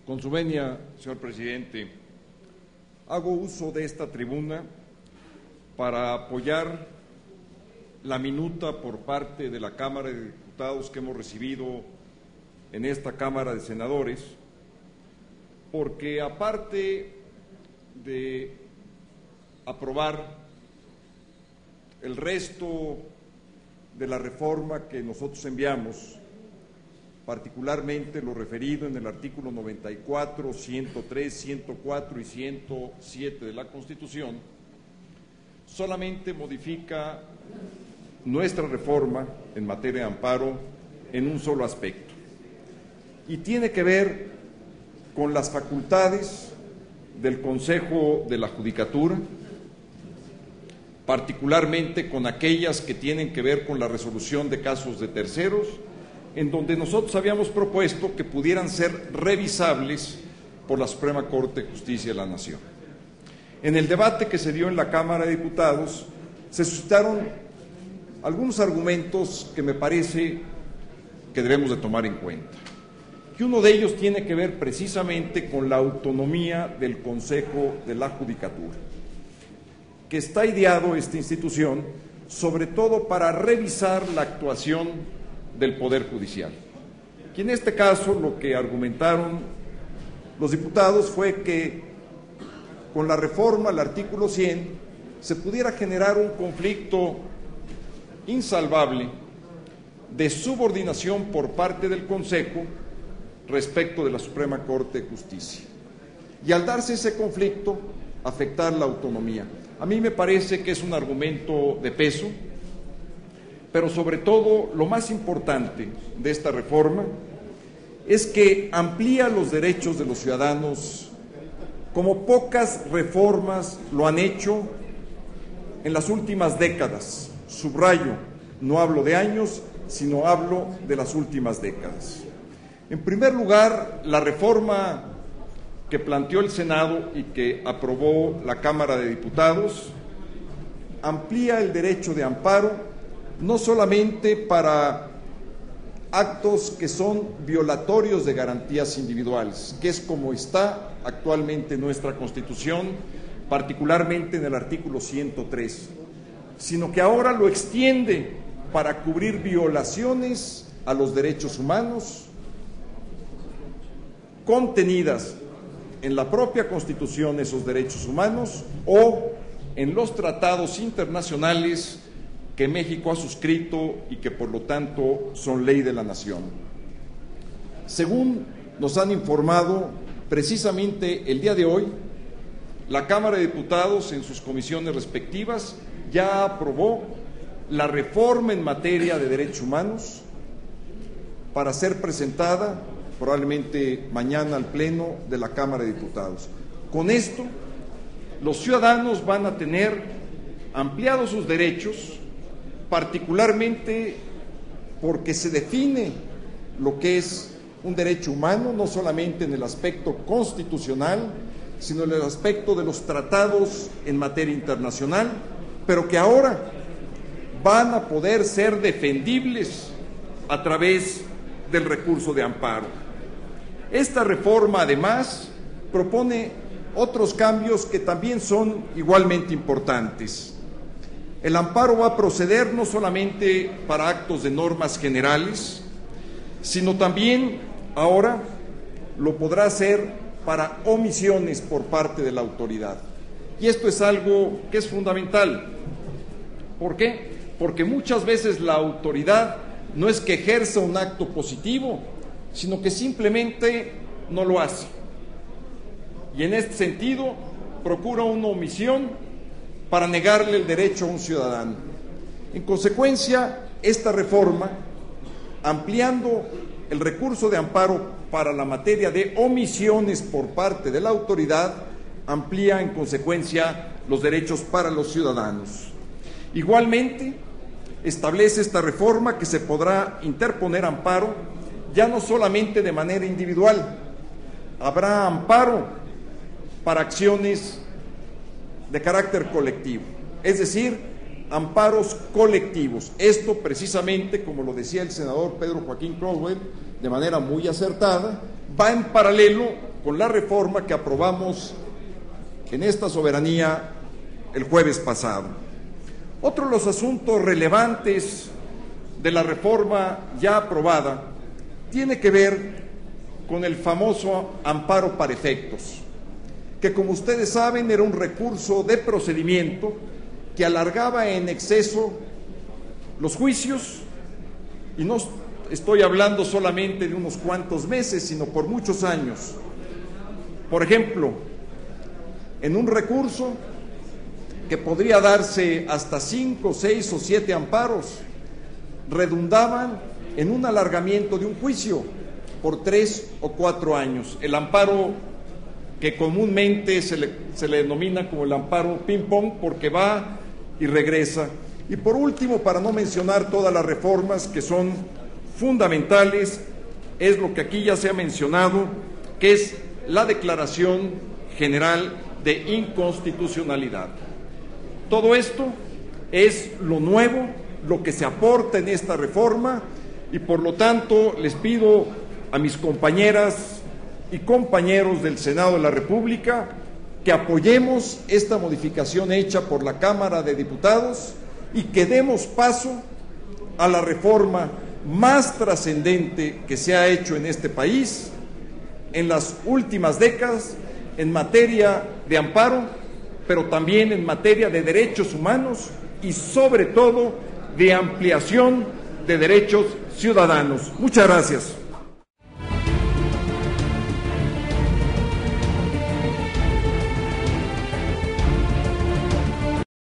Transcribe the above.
Con su venia, señor presidente, hago uso de esta tribuna para apoyar la minuta por parte de la Cámara de Diputados que hemos recibido en esta Cámara de Senadores, porque aparte de aprobar el resto de la reforma que nosotros enviamos, particularmente lo referido en el artículo 94, 103, 104 y 107 de la Constitución, solamente modifica nuestra reforma en materia de amparo en un solo aspecto, y tiene que ver con las facultades del Consejo de la Judicatura, particularmente con aquellas que tienen que ver con la resolución de casos de terceros, en donde nosotros habíamos propuesto que pudieran ser revisables por la Suprema Corte de Justicia de la Nación. En el debate que se dio en la Cámara de Diputados se suscitaron algunos argumentos que me parece que debemos de tomar en cuenta. Y uno de ellos tiene que ver precisamente con la autonomía del Consejo de la Judicatura, que está ideado esta institución sobre todo para revisar la actuación del Poder Judicial. Y en este caso lo que argumentaron los diputados fue que con la reforma al artículo 100 se pudiera generar un conflicto insalvable de subordinación por parte del Consejo respecto de la Suprema Corte de Justicia. Y al darse ese conflicto, afectar la autonomía. A mí me parece que es un argumento de peso, pero sobre todo lo más importante de esta reforma es que amplía los derechos de los ciudadanos como pocas reformas lo han hecho en las últimas décadas. Subrayo, no hablo de años, sino hablo de las últimas décadas. En primer lugar, la reforma que planteó el Senado y que aprobó la Cámara de Diputados amplía el derecho de amparo no solamente para actos que son violatorios de garantías individuales, que es como está actualmente nuestra Constitución, particularmente en el artículo 103, sino que ahora lo extiende para cubrir violaciones a los derechos humanos contenidas en la propia Constitución, esos derechos humanos, o en los tratados internacionales que México ha suscrito y que por lo tanto son ley de la nación. Según nos han informado, precisamente el día de hoy, la Cámara de Diputados en sus comisiones respectivas ya aprobó la reforma en materia de derechos humanos para ser presentada probablemente mañana al Pleno de la Cámara de Diputados. Con esto, los ciudadanos van a tener ampliados sus derechos, particularmente porque se define lo que es un derecho humano, no solamente en el aspecto constitucional, sino en el aspecto de los tratados en materia internacional, pero que ahora van a poder ser defendibles a través del recurso de amparo. Esta reforma, además, propone otros cambios que también son igualmente importantes. El amparo va a proceder no solamente para actos de normas generales, sino también ahora lo podrá hacer para omisiones por parte de la autoridad. Y esto es algo que es fundamental. ¿Por qué? Porque muchas veces la autoridad no es que ejerza un acto positivo, sino que simplemente no lo hace. Y en este sentido procura una omisión para negarle el derecho a un ciudadano. En consecuencia, esta reforma, ampliando el recurso de amparo para la materia de omisiones por parte de la autoridad, amplía en consecuencia los derechos para los ciudadanos. Igualmente, establece esta reforma que se podrá interponer amparo ya no solamente de manera individual, habrá amparo para acciones de carácter colectivo, es decir, amparos colectivos. Esto precisamente, como lo decía el senador Pedro Joaquín Caldwell, de manera muy acertada, va en paralelo con la reforma que aprobamos en esta soberanía el jueves pasado. Otro de los asuntos relevantes de la reforma ya aprobada tiene que ver con el famoso amparo para efectos, que como ustedes saben era un recurso de procedimiento que alargaba en exceso los juicios, y no estoy hablando solamente de unos cuantos meses, sino por muchos años. Por ejemplo, en un recurso que podría darse hasta 5, 6 o 7 amparos, redundaban en un alargamiento de un juicio por 3 o 4 años. El amparo que comúnmente se le denomina como el amparo ping-pong, porque va y regresa. Y por último, para no mencionar todas las reformas que son fundamentales, es lo que aquí ya se ha mencionado, que es la Declaración General de Inconstitucionalidad. Todo esto es lo nuevo, lo que se aporta en esta reforma, y por lo tanto les pido a mis compañeras y compañeros del Senado de la República que apoyemos esta modificación hecha por la Cámara de Diputados y que demos paso a la reforma más trascendente que se ha hecho en este país en las últimas décadas en materia de amparo, pero también en materia de derechos humanos y sobre todo de ampliación de derechos ciudadanos. Muchas gracias.